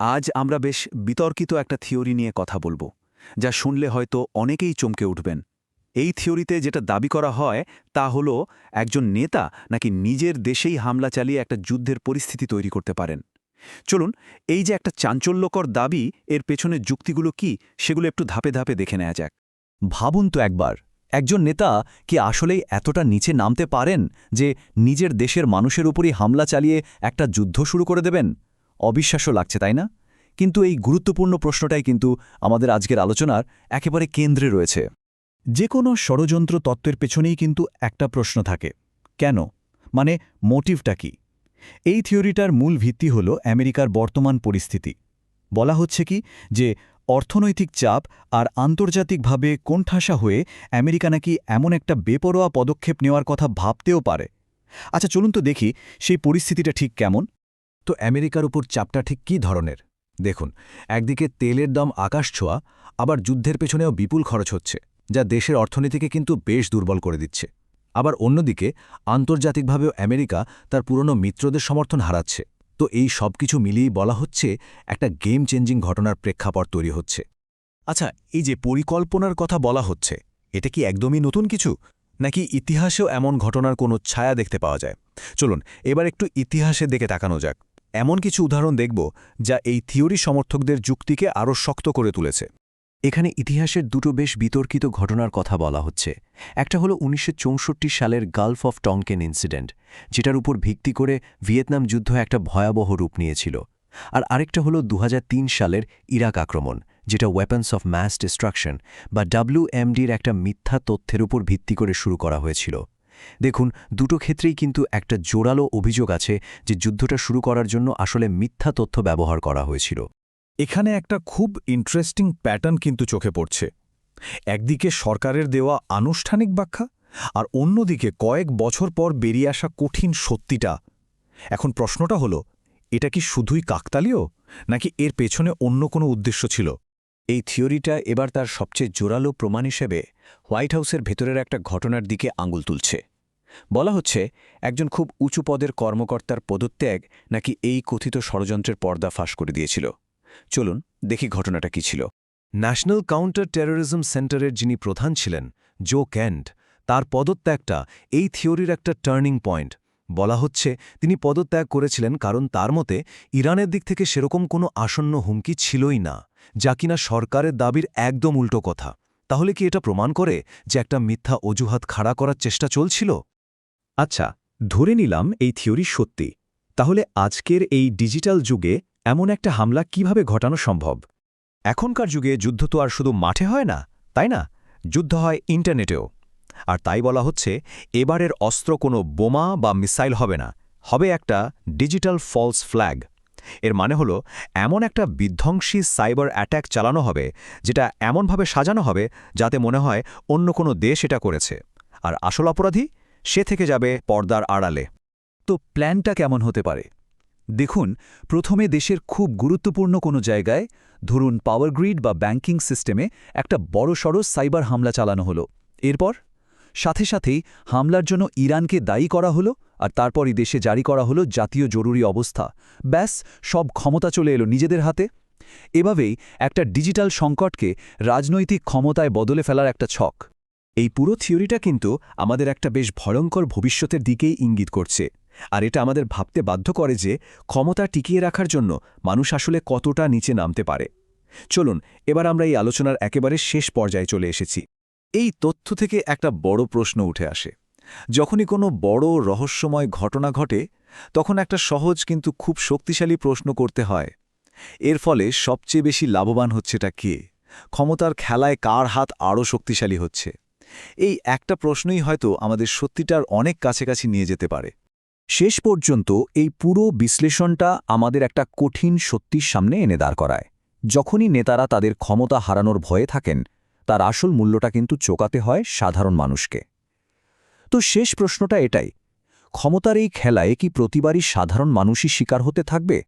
আজ আমরা বেশ বিতর্কিত একটা থিওরি নিয়ে কথা বলবো, যা শুনলে হয়তো অনেকেই চমকে উঠবেন। এই থিওরিতে যেটা দাবি করা হয় তা হলো একজন নেতা নাকি নিজের দেশেই হামলা চালিয়ে একটা যুদ্ধের পরিস্থিতি তৈরি করতে পারেন। চলুন, এই যে একটা চাঞ্চল্যকর দাবি, এর পেছনে যুক্তিগুলো কি সেগুলো একটু ধাপে ধাপে দেখে নেওয়া যাক। ভাবুন তো একবার, একজন নেতা কি আসলেই এতটা নিচে নামতে পারেন যে নিজের দেশের মানুষের উপরই হামলা চালিয়ে একটা যুদ্ধ শুরু করে দেবেন? অবিশ্বাস্য লাগছে, তাই না? কিন্তু এই গুরুত্বপূর্ণ প্রশ্নটাই কিন্তু আমাদের আজকের আলোচনার একেবারে কেন্দ্রে রয়েছে। যে কোনো ষড়যন্ত্র তত্ত্বের পেছনেই কিন্তু একটা প্রশ্ন থাকে, কেন? মানে মোটিভটা কি? এই থিওরিটার মূল ভিত্তি হল আমেরিকার বর্তমান পরিস্থিতি। বলা হচ্ছে কি যে অর্থনৈতিক চাপ আর আন্তর্জাতিকভাবে কোণঠাসা হয়ে আমেরিকা নাকি এমন একটা বেপরোয়া পদক্ষেপ নেওয়ার কথা ভাবতেও পারে। আচ্ছা, চলুন তো দেখি সেই পরিস্থিতিটা ঠিক কেমন। তো আমেরিকার উপর চাপটা ঠিক কী ধরনের? দেখুন, একদিকে তেলের দাম আকাশ ছোঁয়া, আবার যুদ্ধের পেছনেও বিপুল খরচ হচ্ছে, যা দেশের অর্থনীতিকে কিন্তু বেশ দুর্বল করে দিচ্ছে। আবার অন্যদিকে আন্তর্জাতিকভাবেও আমেরিকা তার পুরনো মিত্রদের সমর্থন হারাচ্ছে। তো এই সব কিছু মিলিয়েই বলা হচ্ছে একটা গেম চেঞ্জিং ঘটনার প্রেক্ষাপট তৈরি হচ্ছে। আচ্ছা, এই যে পরিকল্পনার কথা বলা হচ্ছে, এটা কি একদমই নতুন কিছু, নাকি ইতিহাসেও এমন ঘটনার কোনো ছায়া দেখতে পাওয়া যায়? চলুন এবার একটু ইতিহাসের দিকে তাকানো যাক। এমন কিছু উদাহরণ দেখব যা এই থিওরি সমর্থকদের যুক্তিকে আরও শক্ত করে তুলেছে। এখানে ইতিহাসের দুটো বেশ বিতর্কিত ঘটনার কথা বলা হচ্ছে। একটা হলো ১৯৬৪ সালের গালফ অফ টংকেন ইনসিডেন্ট, যেটার উপর ভিত্তি করে ভিয়েতনাম যুদ্ধ একটা ভয়াবহ রূপ নিয়েছিল। আর আরেকটা হলো ২০০৩ সালের ইরাক আক্রমণ, যেটা ওয়েপন্স অফ ম্যাস ডিস্ট্রাকশন বা WMDর একটা মিথ্যা তথ্যের উপর ভিত্তি করে শুরু করা হয়েছিল। দেখুন, দুটো ক্ষেত্রেই কিন্তু একটা জোরালো অভিযোগ আছে যে যুদ্ধটা শুরু করার জন্য আসলে মিথ্যা তথ্য ব্যবহার করা হয়েছিল। এখানে একটা খুব ইন্টারেস্টিং প্যাটার্ন কিন্তু চোখে পড়ছে। একদিকে সরকারের দেওয়া আনুষ্ঠানিক ব্যাখ্যা, আর অন্যদিকে কয়েক বছর পর বেরিয়ে আসা কঠিন সত্যিটা। এখন প্রশ্নটা হলো, এটা কি শুধুই কাকতালীয়, নাকি এর পেছনে অন্য কোনো উদ্দেশ্য ছিল? এই থিওরিটা এবার তার সবচেয়ে জোরালো প্রমাণ হিসেবে হোয়াইট হাউসের ভেতরের একটা ঘটনার দিকে আঙুল তুলছে। বলা হচ্ছে একজন খুব উঁচু পদের কর্মকর্তার পদত্যাগ নাকি এই কথিত ষড়যন্ত্রের পর্দা ফাঁস করে দিয়েছিল। চলুন দেখি ঘটনাটা কি ছিল। ন্যাশনাল কাউন্টার টেরোরিজম সেন্টারের যিনি প্রধান ছিলেন, জো ক্যান্ট, তার পদত্যাগটা এই থিওরির একটা টার্নিং পয়েন্ট। বলা হচ্ছে তিনি পদত্যাগ করেছিলেন কারণ তার মতে ইরানের দিক থেকে সেরকম কোনো আসন্ন হুমকি ছিলই না, যা কিনা সরকারের দাবির একদম উল্টো কথা। তাহলে কি এটা প্রমাণ করে যে একটা মিথ্যা অজুহাত খাড়া করার চেষ্টা চলছিল? আচ্ছা, ধরে নিলাম এই থিওরি সত্যি। তাহলে আজকের এই ডিজিটাল যুগে এমন একটা হামলা কিভাবে ঘটানো সম্ভব? এখনকার যুগে যুদ্ধ তো আর শুধু মাঠে হয় না, তাই না? যুদ্ধ হয় ইন্টারনেটেও। আর তাই বলা হচ্ছে এবারের অস্ত্র কোনো বোমা বা মিসাইল হবে না, হবে একটা ডিজিটাল ফলস ফ্ল্যাগ। এর মানে হলো এমন একটা বিধ্বংসী সাইবার অ্যাট্যাক চালানো হবে, যেটা এমনভাবে সাজানো হবে যাতে মনে হয় অন্য কোনো দেশ এটা করেছে, আর আসল অপরাধী সে থেকে যাবে পর্দার আড়ালে। তো প্ল্যানটা কেমন হতে পারে? দেখুন, প্রথমে দেশের খুব গুরুত্বপূর্ণ কোনো জায়গায়, ধরুন পাওয়ার গ্রিড বা ব্যাংকিং সিস্টেমে, একটা বড়সড় সাইবার হামলা চালানো হলো। এরপর সাথে সাথেই হামলার জন্য ইরানকে দায়ী করা হলো, আর তারপরই দেশে জারি করা হলো জাতীয় জরুরি অবস্থা। ব্যাস, সব ক্ষমতা চলে এলো নিজেদের হাতে। এভাবেই একটা ডিজিটাল সংকটকে রাজনৈতিক ক্ষমতায় বদলে ফেলার একটা ছক। এই পুরো থিওরিটা কিন্তু আমাদের একটা বেশ ভয়ঙ্কর ভবিষ্যতের দিকেই ইঙ্গিত করছে। আর এটা আমাদের ভাবতে বাধ্য করে যে ক্ষমতা টিকিয়ে রাখার জন্য মানুষ আসলে কতটা নিচে নামতে পারে। চলুন এবার আমরা এই আলোচনার একেবারে শেষ পর্যায়ে চলে এসেছি। এই তথ্য থেকে একটা বড় প্রশ্ন উঠে আসে। যখনই কোনো বড় রহস্যময় ঘটনা ঘটে, তখন একটা সহজ কিন্তু খুব শক্তিশালী প্রশ্ন করতে হয়। এর ফলে সবচেয়ে বেশি লাভবান হচ্ছেটা কে? ক্ষমতার খেলায় কার হাত আরও শক্তিশালী হচ্ছে? এই একটা প্রশ্নই হয়তো আমাদের সত্যিটার অনেক কাছাকাছি নিয়ে যেতে পারে। শেষ পর্যন্ত এই পুরো বিশ্লেষণটা আমাদের একটা কঠিন সত্যির সামনে এনে দাঁড় করায়। যখনই নেতারা তাদের ক্ষমতা হারানোর ভয়ে থাকেন, তার আসল মূল্যটা কিন্তু চোকাতে হয় সাধারণ মানুষকে। তো শেষ প্রশ্নটা এটাই, ক্ষমতার এই খেলায় কি প্রতিবারই সাধারণ মানুষই শিকার হতে থাকবে?